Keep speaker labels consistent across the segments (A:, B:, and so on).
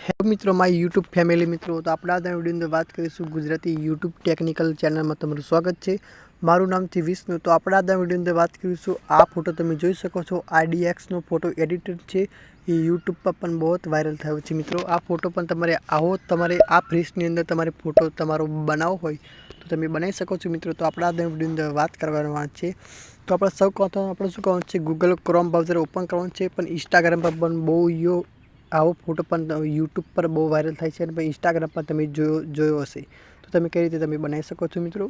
A: Hello મિત્રો, my YouTube family મિત્રો. તો આપણે આજના વિડીયોની અંદર વાત કરીશું ગુજરાતી યુટ્યુબ ટેકનિકલ ચેનલમાં તમારું સ્વાગત છે. મારું નામ છે વિષ્ણુ. તો આપણે આજના વિડીયોની અંદર વાત કરીશું. આ ફોટો તમે જોઈ શકો છો, IDXનો ફોટો એડિટર છે. એ યુટ્યુબ પર પણ બહુ વાયરલ થયો છે મિત્રો. આ ફોટો પણ તમારે આ ફ્રેશની અંદર તમારે ફોટો તમારો બનાવવો હોય તો તમે બનાવી શકો છો મિત્રો. તો આપણે આજના વિડીયોની અંદર વાત કરવાની છે. તો આપણે સૌ પ્રથમ આપણે શું કરવાનું છે, ગૂગલ ક્રોમ બ્રાઉઝર ઓપન કરવાનું છે. પણ ઇન્સ્ટાગ્રામ પર પણ બહુ આવો ફોટો પણ યુટ્યુબ પર બહુ વાયરલ થાય છે અને પછી ઇન્સ્ટાગ્રામ પર તમે જોયો હશે. તો તમે કઈ રીતે તમે બનાવી શકો છો મિત્રો.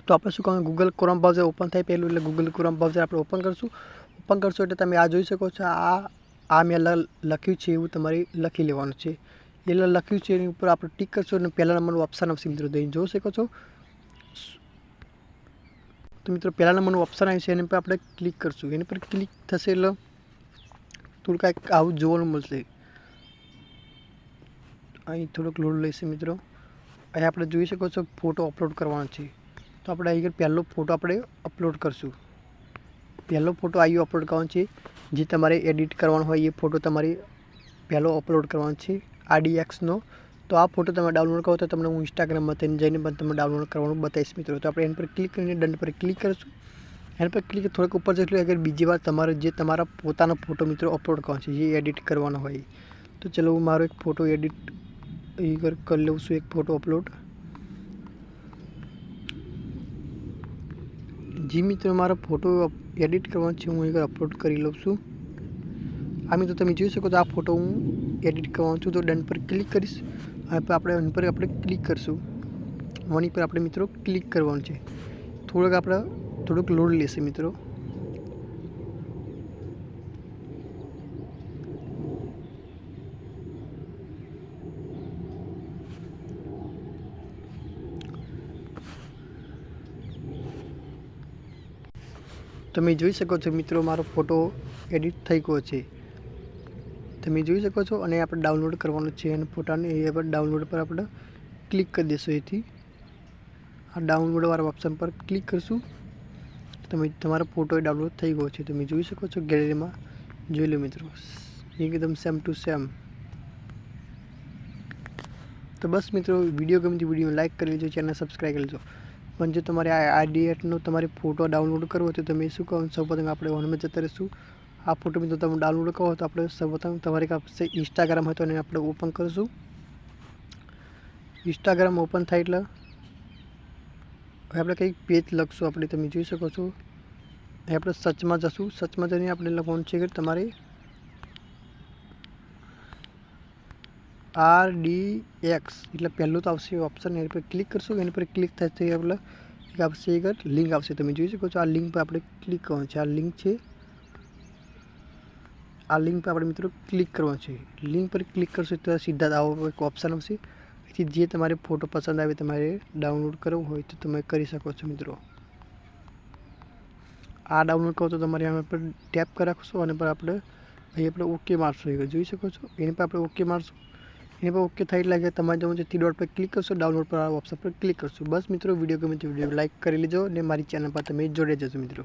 A: તો આપણે શું કરવાનું, ગૂગલ ક્રોમ બ્રાઉઝર ઓપન થાય પહેલું એટલે ગૂગલ ક્રોમ બ્રાઉઝર આપણે ઓપન કરશું એટલે તમે આ જોઈ શકો છો. આ મેં લખ્યું છે એવું તમારે લખી લેવાનું છે. એટલે લખ્યું છે એની ઉપર આપણે ટિક કરશું અને પહેલા નંબરનું ઓપ્શન આવશે મિત્રો. તો જોઈ શકો છો. તો મિત્રો પહેલા નંબરનું ઓપ્શન આવ્યું છે એની પર આપણે ક્લિક કરશું. એની પર ક્લિક થશે એટલે થોડું કાંઈક આવું જોવાનું મળશે. અહીં થોડોક લોડ લેશે મિત્રો. અહીં આપણે જોઈ શકો છો ફોટો અપલોડ કરવાનો છે. તો આપણે અહીં પહેલો ફોટો આપણે અપલોડ કરશું. પહેલો ફોટો અહીં અપલોડ કરવાનો છે. જે તમારે એડિટ કરવાનો હોય એ ફોટો તમારે પહેલો અપલોડ કરવાનો છે IDXનો. તો આ ફોટો તમે ડાઉનલોડ કરો તો તમને હું ઇન્સ્ટાગ્રામમાં જઈને પણ તમે ડાઉનલોડ કરવાનું બતાવીશ મિત્રો. તો આપણે એના પર ક્લિક કરીને ડન પર ક્લિક કરીશું. એના પર ક્લિક થોડુંક ઉપર જશું. અગર બીજી વાર તમારા પોતાનો ફોટો મિત્રો અપલોડ કરવાનો છે, જે એડિટ કરવાનો હોય. તો ચલો હું મારો એક ફોટો એડિટ કરી લઉં છું, એક ફોટો અપલોડ. જી મિત્રો, મારો ફોટો એડિટ કરવાનો છે, હું એક અપલોડ કરી લઉં છું. આ મિત્રો તમે જોઈ શકો છો, આ ફોટો હું એડિટ કરવાનો છું. તો ડન પર ક્લિક કરીશ. આપણે એની પર આપણે ક્લિક કરશું. વની પર આપણે મિત્રો ક્લિક કરવાનું છે. થોડુંક લોડ લેશે મિત્રો. તમે જોઈ શકો છો મિત્રો, મારો ફોટો એડિટ થઈ ગયો છે. તમે જોઈ શકો છો. અને આપણે ડાઉનલોડ કરવાનો છે અને ફોટાને એ પર ડાઉનલોડ પર આપણે ક્લિક કરી દઈશું. એથી આ ડાઉનલોડવાળા ઓપ્શન પર ક્લિક કરશું. તમારો ફોટો ડાઉનલોડ થઈ ગયો છે. તમે જોઈ શકો છો, ગેલેરીમાં જોઈ લો મિત્રો, એકદમ સેમ ટુ સેમ. તો બસ મિત્રો, વિડીયો ગમતી વિડીયો લાઇક કરી લેજો, ચેનલ સબસ્ક્રાઈબ કરી લેજો. પણ જો તમારે આ IDXનો તમારે ફોટો ડાઉનલોડ કરવો હોય તો તમે શું કરો, સૌપ્રથમ આપણે હોમમાં જતા રહીશું. આ ફોટો મિત્રો તમે ડાઉનલોડ કરો તો આપણે સૌપ્રથમ તમારી પાસે ઇન્સ્ટાગ્રામ હોય તો એને આપણે ઓપન કરીશું. ઇન્સ્ટાગ્રામ ઓપન થાય એટલે આપણે કંઈક પેજ લખશું. આપણે તમે જોઈ શકો છો. આપણે સર્ચમાં જશું. સર્ચમાં જઈને આપણે લખવાનું છે કે તમારે RDX એટલે પહેલું તો આવશે ઓપ્શન. એની પર ક્લિક કરશું. એની પર ક્લિક થશે એટલે એક આવશે, એક લિંક આવશે. તમે જોઈ શકો છો. આ લિંક પર આપણે ક્લિક કરવાનું છે. આ લિંક છે. આ લિંક પર આપણે મિત્રો ક્લિક કરવાનું છે. લિંક પર ક્લિક કરશો તો સીધા આવો એક ઓપ્શન આવશે. તેથી જે તમારે ફોટો પસંદ આવે તમારે ડાઉનલોડ કરવો હોય તો તમે કરી શકો છો મિત્રો. આ ડાઉનલોડ કરો તો તમારે આના પર ટેપ કરી રાખશો અને પર આપણે અહીં આપણે ઓકે મારશું. જોઈ શકો છો. એની પર આપણે ઓકે મારશું. એની પર ઓકે થાય એટલે તમારે જવું છે થ્રી ડોટ પર ક્લિક કરશો, ડાઉનલોડ પર આ ઓપ્શન પર ક્લિક કરશો. બસ મિત્રો, વિડીયો ગમે તો વિડીયો લાઇક કરી લેજો અને મારી ચેનલ પર તમે જોડે જશો મિત્રો.